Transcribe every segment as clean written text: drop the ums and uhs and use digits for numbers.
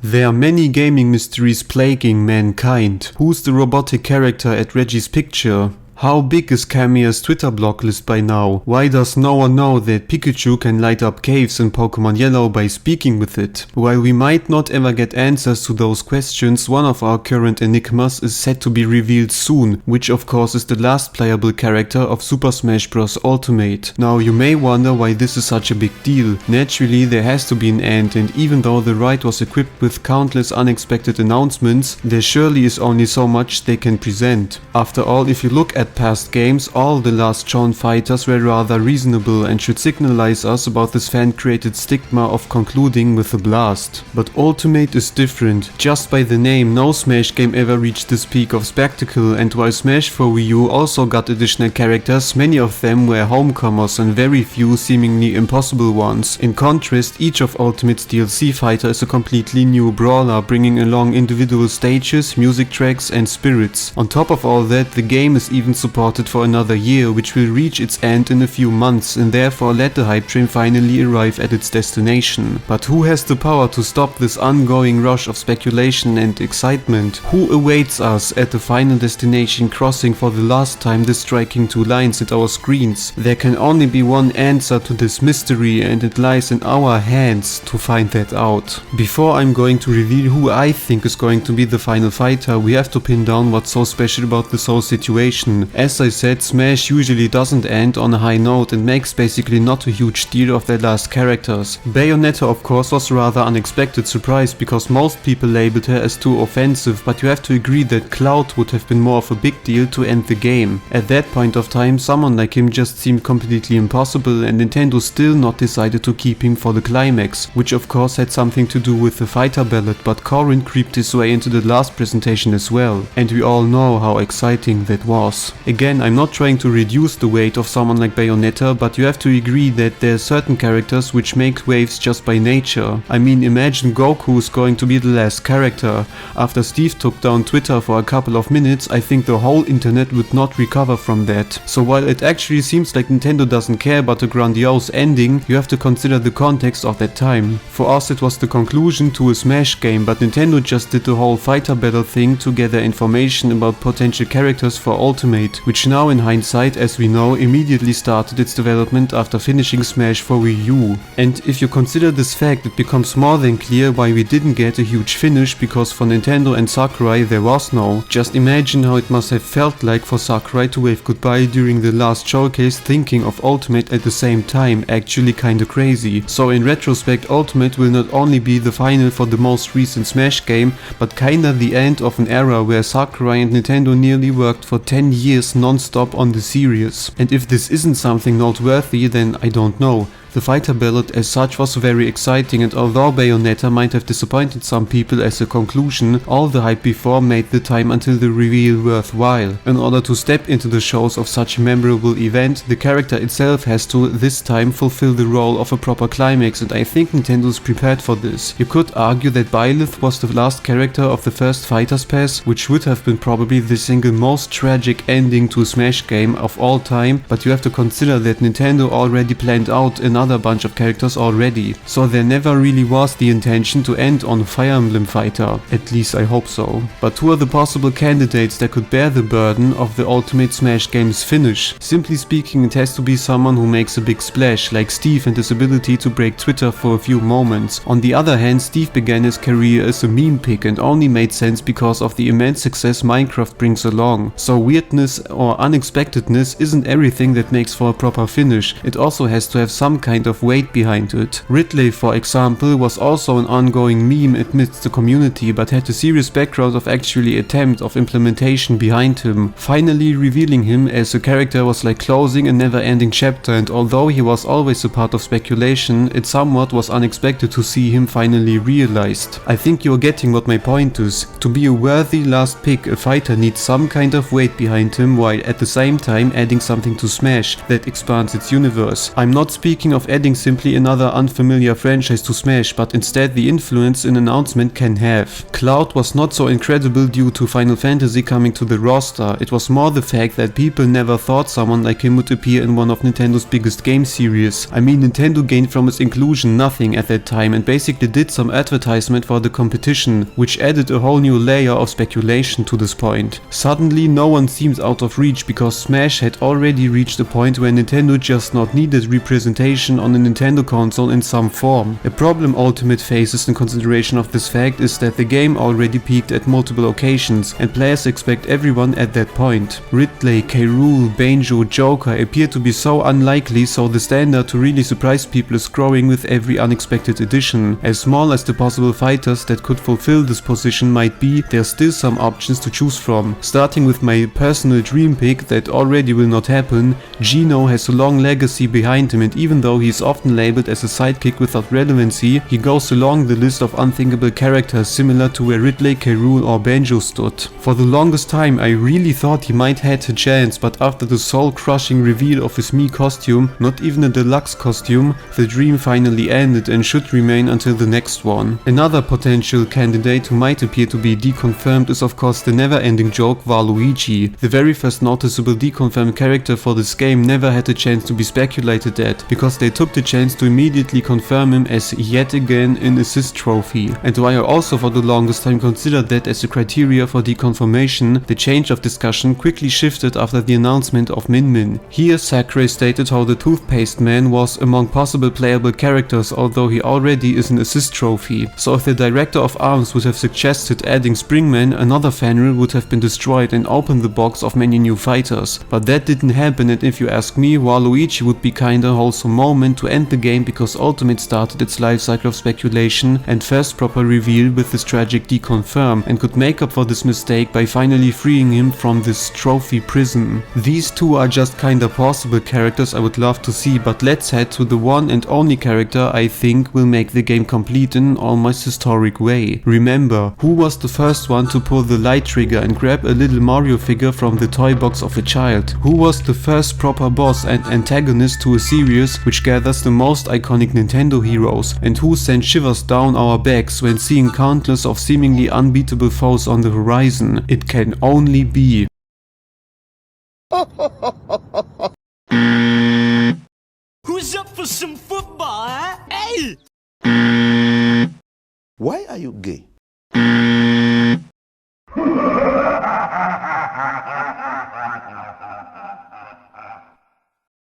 There are many gaming mysteries plaguing mankind. Who's the robotic character at Reggie's picture? How big is Kamiya's Twitter block list by now? Why does no one know that Pikachu can light up caves in Pokemon Yellow by speaking with it? While we might not ever get answers to those questions, one of our current enigmas is set to be revealed soon, which of course is the last playable character of Super Smash Bros. Ultimate. Now you may wonder why this is such a big deal. Naturally there has to be an end, and even though the ride was equipped with countless unexpected announcements, there surely is only so much they can present. After all, if you look at past games, all the last shown fighters were rather reasonable and should signalize us about this fan-created stigma of concluding with a blast. But Ultimate is different. Just by the name, no Smash game ever reached this peak of spectacle, and while Smash for Wii U also got additional characters, many of them were homecomers and very few seemingly impossible ones. In contrast, each of Ultimate's DLC fighter is a completely new brawler, bringing along individual stages, music tracks and spirits. On top of all that, the game is even supported for another year, which will reach its end in a few months, and therefore let the hype train finally arrive at its destination. But who has the power to stop this ongoing rush of speculation and excitement? Who awaits us at the final destination, crossing for the last time the striking two lines at our screens? There can only be one answer to this mystery, and it lies in our hands to find that out. Before I'm going to reveal who I think is going to be the final fighter, we have to pin down what's so special about this whole situation. As I said, Smash usually doesn't end on a high note and makes basically not a huge deal of their last characters. Bayonetta of course was a rather unexpected surprise because most people labeled her as too offensive, but you have to agree that Cloud would have been more of a big deal to end the game. At that point of time, someone like him just seemed completely impossible, and Nintendo still not decided to keep him for the climax, which of course had something to do with the fighter ballad, but Corrin creeped his way into the last presentation as well, and we all know how exciting that was. Again, I'm not trying to reduce the weight of someone like Bayonetta, but you have to agree that there are certain characters which make waves just by nature. I mean, imagine Goku is going to be the last character. After Steve took down Twitter for a couple of minutes, I think the whole internet would not recover from that. So while it actually seems like Nintendo doesn't care about a grandiose ending, you have to consider the context of that time. For us it was the conclusion to a Smash game, but Nintendo just did the whole fighter battle thing to gather information about potential characters for Ultimate, which now in hindsight, as we know, immediately started its development after finishing Smash for Wii U. And if you consider this fact, it becomes more than clear why we didn't get a huge finish, because for Nintendo and Sakurai there was no. Just imagine how it must have felt like for Sakurai to wave goodbye during the last showcase, thinking of Ultimate at the same time. Actually kinda crazy. So in retrospect, Ultimate will not only be the final for the most recent Smash game, but kinda the end of an era where Sakurai and Nintendo nearly worked for 10 years non-stop on the series. And if this isn't something noteworthy, then I don't know. The fighter ballad as such was very exciting, and although Bayonetta might have disappointed some people as a conclusion, all the hype before made the time until the reveal worthwhile. In order to step into the shows of such a memorable event, the character itself has to, this time, fulfill the role of a proper climax, and I think Nintendo's prepared for this. You could argue that Byleth was the last character of the first Fighters Pass, which would have been probably the single most tragic ending to a Smash game of all time, but you have to consider that Nintendo already planned out another bunch of characters already, so there never really was the intention to end on a Fire Emblem fighter. At least I hope so. But who are the possible candidates that could bear the burden of the Ultimate Smash game's finish? Simply speaking, it has to be someone who makes a big splash, like Steve and his ability to break Twitter for a few moments. On the other hand, Steve began his career as a meme pick and only made sense because of the immense success Minecraft brings along. So weirdness or unexpectedness isn't everything that makes for a proper finish. It also has to have some kind of weight behind it. Ridley, for example, was also an ongoing meme amidst the community, but had a serious background of actually attempt of implementation behind him. Finally revealing him as a character was like closing a never-ending chapter, and although he was always a part of speculation, it somewhat was unexpected to see him finally realized. I think you're getting what my point is. To be a worthy last pick, a fighter needs some kind of weight behind him, while at the same time adding something to Smash that expands its universe. I'm not speaking of adding simply another unfamiliar franchise to Smash, but instead the influence an announcement can have. Cloud was not so incredible due to Final Fantasy coming to the roster, it was more the fact that people never thought someone like him would appear in one of Nintendo's biggest game series. I mean, Nintendo gained from its inclusion nothing at that time and basically did some advertisement for the competition, which added a whole new layer of speculation to this point. Suddenly no one seems out of reach because Smash had already reached a point where Nintendo just not needed representation on a Nintendo console in some form. A problem Ultimate faces in consideration of this fact is that the game already peaked at multiple occasions and players expect everyone at that point. Ridley, K. Rool, Banjo, Joker appear to be so unlikely, so the standard to really surprise people is growing with every unexpected addition. As small as the possible fighters that could fulfill this position might be, there's still some options to choose from. Starting with my personal dream pick that already will not happen, Geno has a long legacy behind him, and even though he's often labeled as a sidekick without relevancy, he goes along the list of unthinkable characters similar to where Ridley, K. Rool or Banjo stood. For the longest time I really thought he might had a chance, but after the soul-crushing reveal of his Mii costume, not even a deluxe costume, the dream finally ended and should remain until the next one. Another potential candidate who might appear to be deconfirmed is of course the never-ending joke Waluigi. The very first noticeable deconfirmed character for this game never had a chance to be speculated at, because they took the chance to immediately confirm him as yet again an assist trophy. And while I also for the longest time considered that as a criteria for deconfirmation, the change of discussion quickly shifted after the announcement of Min Min. Here Sakurai stated how the Toothpaste Man was among possible playable characters, although he already is an assist trophy. So if the director of ARMS would have suggested adding Springman, another fan rule would have been destroyed and opened the box of many new fighters. But that didn't happen, and if you ask me, Waluigi would be kinda wholesome moment to end the game, because Ultimate started its life cycle of speculation and first proper reveal with this tragic deconfirm, and could make up for this mistake by finally freeing him from this trophy prison. These two are just kinda possible characters I would love to see, but let's head to the one and only character I think will make the game complete in an almost historic way. Remember, who was the first one to pull the light trigger and grab a little Mario figure from the toy box of a child? Who was the first proper boss and antagonist to a series which gathers the most iconic Nintendo heroes? And who sent shivers down our backs when seeing countless of seemingly unbeatable foes on the horizon? It can only be... Who's up for some football, huh? Hey! Why are you gay?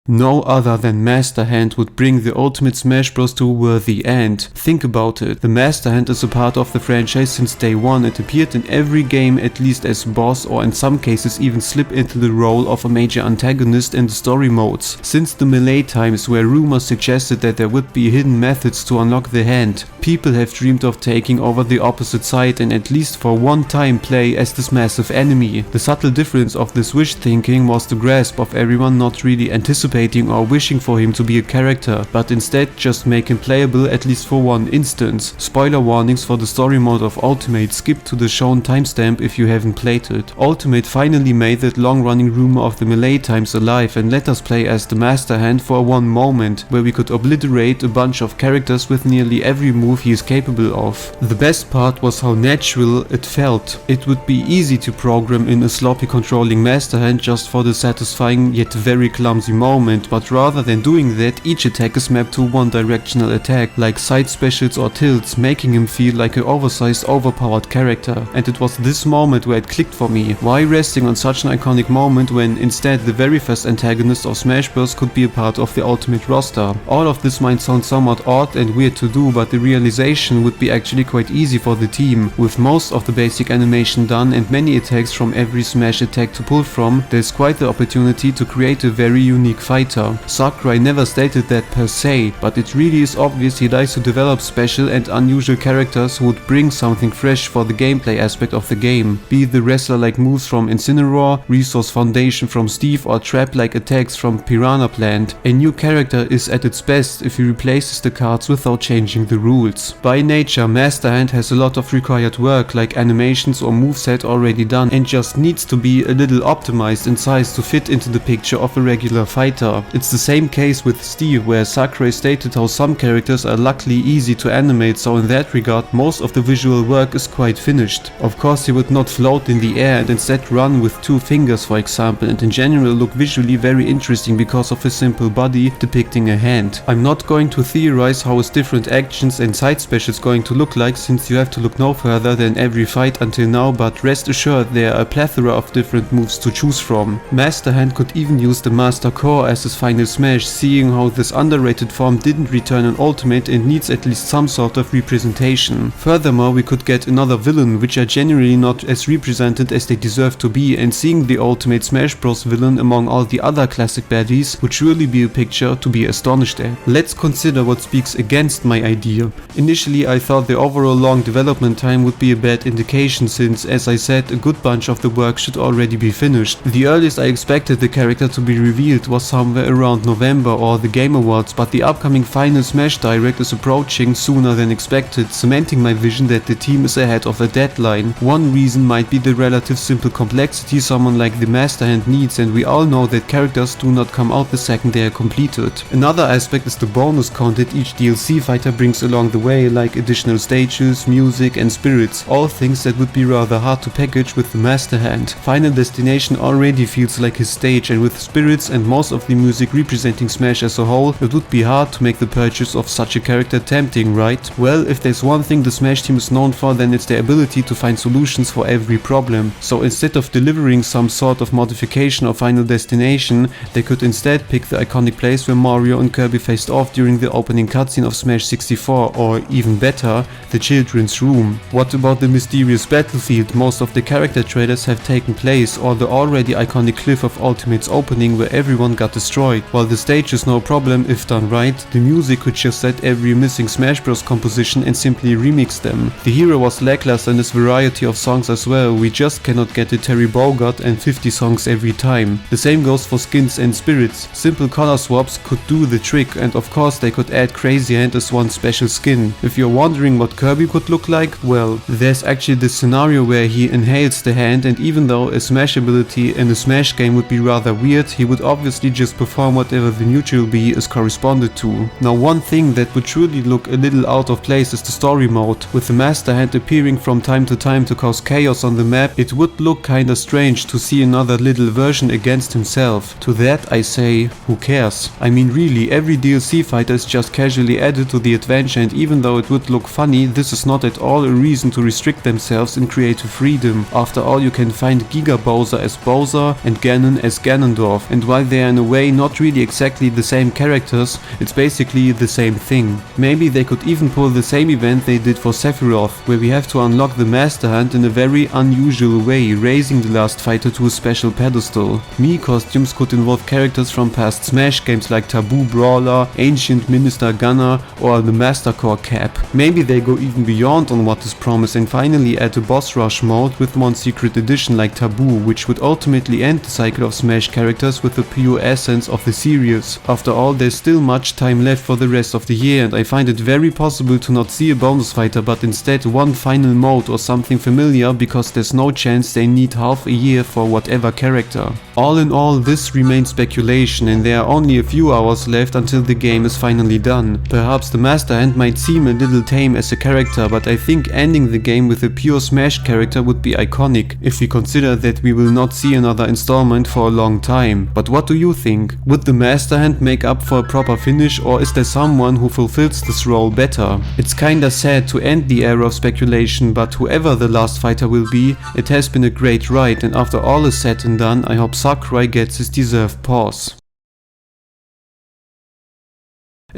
No other than Master Hand would bring the Ultimate Smash Bros. To a worthy end. Think about it, the Master Hand is a part of the franchise since day one. It appeared in every game at least as boss, or in some cases even slip into the role of a major antagonist in the story modes. Since the Melee times, where rumors suggested that there would be hidden methods to unlock the hand, people have dreamed of taking over the opposite side and at least for one time play as this massive enemy. The subtle difference of this wish thinking was the grasp of everyone not really anticipating or wishing for him to be a character, but instead just make him playable at least for one instance. Spoiler warnings for the story mode of Ultimate, skip to the shown timestamp if you haven't played it. Ultimate finally made that long running rumor of the Melee times alive and let us play as the Master Hand for one moment, where we could obliterate a bunch of characters with nearly every move he is capable of. The best part was how natural it felt. It would be easy to program in a sloppy controlling Master Hand just for the satisfying yet very clumsy moment, but rather than doing that, each attack is mapped to one directional attack, like side specials or tilts, making him feel like an oversized, overpowered character. And it was this moment where it clicked for me. Why resting on such an iconic moment when instead the very first antagonist of Smash Bros. Could be a part of the Ultimate roster? All of this might sound somewhat odd and weird to do, but the realization would be actually quite easy for the team. With most of the basic animation done and many attacks from every Smash attack to pull from, there's quite the opportunity to create a very unique fighter. Sakurai never stated that per se, but it really is obvious he likes to develop special and unusual characters who would bring something fresh for the gameplay aspect of the game. Be the wrestler-like moves from Incineroar, Resource Foundation from Steve, or trap-like attacks from Piranha Plant. A new character is at its best if he replaces the cards without changing the rules. By nature, Master Hand has a lot of required work, like animations or moveset already done, and just needs to be a little optimized in size to fit into the picture of a regular fighter. better. It's the same case with Steve, where Sakurai stated how some characters are luckily easy to animate, so in that regard most of the visual work is quite finished. Of course he would not float in the air and instead run with 2 fingers for example, and in general look visually very interesting because of his simple body depicting a hand. I'm not going to theorize how his different actions and side specials going to look like, since you have to look no further than every fight until now, but rest assured there are a plethora of different moves to choose from. Master Hand could even use the Master Core as his final smash, seeing how this underrated form didn't return an ultimate and needs at least some sort of representation. Furthermore, we could get another villain, which are generally not as represented as they deserve to be, and seeing the ultimate Smash Bros villain among all the other classic baddies would surely be a picture to be astonished at. Let's consider what speaks against my idea. Initially I thought the overall long development time would be a bad indication, since as I said, a good bunch of the work should already be finished. The earliest I expected the character to be revealed was somewhere around November or the Game Awards, but the upcoming final Smash Direct is approaching sooner than expected, cementing my vision that the team is ahead of a deadline. One reason might be the relative simple complexity someone like the Master Hand needs, and we all know that characters do not come out the second they are completed. Another aspect is the bonus content each DLC fighter brings along the way, like additional stages, music and spirits, all things that would be rather hard to package with the Master Hand. Final Destination already feels like his stage, and with spirits and most of the music representing Smash as a whole, it would be hard to make the purchase of such a character tempting, right? Well, if there's one thing the Smash team is known for, then it's their ability to find solutions for every problem. So instead of delivering some sort of modification or Final Destination, they could instead pick the iconic place where Mario and Kirby faced off during the opening cutscene of Smash 64, or even better, the children's room. What about the mysterious battlefield? Most of the character trailers have taken place, or the already iconic Cliff of Ultimates opening where everyone got destroyed. While the stage is no problem if done right, the music could just set every missing Smash Bros composition and simply remix them. The hero was lackluster in his variety of songs as well, we just cannot get a Terry Bogard and 50 songs every time. The same goes for skins and spirits. Simple color swaps could do the trick, and of course they could add Crazy Hand as one special skin. If you're wondering what Kirby could look like, well, there's actually this scenario where he inhales the hand, and even though a Smash ability in a Smash game would be rather weird, he would obviously just perform whatever the neutral B is corresponded to. Now one thing that would truly look a little out of place is the story mode. With the Master Hand appearing from time to time to cause chaos on the map, it would look kinda strange to see another little version against himself. To that I say, who cares? I mean really, every DLC fighter is just casually added to the adventure, and even though it would look funny, this is not at all a reason to restrict themselves in creative freedom. After all, you can find Giga Bowser as Bowser and Ganon as Ganondorf, and while they are in a way not really exactly the same characters, it's basically the same thing. Maybe they could even pull the same event they did for Sephiroth, where we have to unlock the Master Hand in a very unusual way, raising the last fighter to a special pedestal. Mii costumes could involve characters from past Smash games like Taboo Brawler, Ancient Minister Gunner, or the Master Core Cap. Maybe they go even beyond on what is promised and finally add a boss rush mode with one secret edition like Taboo, which would ultimately end the cycle of Smash characters with the pure essence of the series. After all, there's still much time left for the rest of the year, and I find it very possible to not see a bonus fighter but instead one final mode or something familiar, because there's no chance they need half a year for whatever character. All in all, this remains speculation, and there are only a few hours left until the game is finally done. Perhaps the Master Hand might seem a little tame as a character, but I think ending the game with a pure Smash character would be iconic, if we consider that we will not see another installment for a long time. But what do you think? Would the Master Hand make up for a proper finish, or is there someone who fulfills this role better? It's kinda sad to end the era of speculation, but whoever the last fighter will be, it has been a great ride, and after all is said and done, I hope Sakurai gets his deserved pause.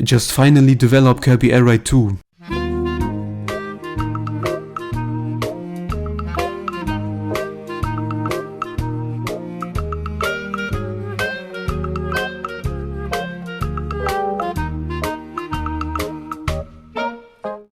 Just finally develop Kirby Air Ride 2.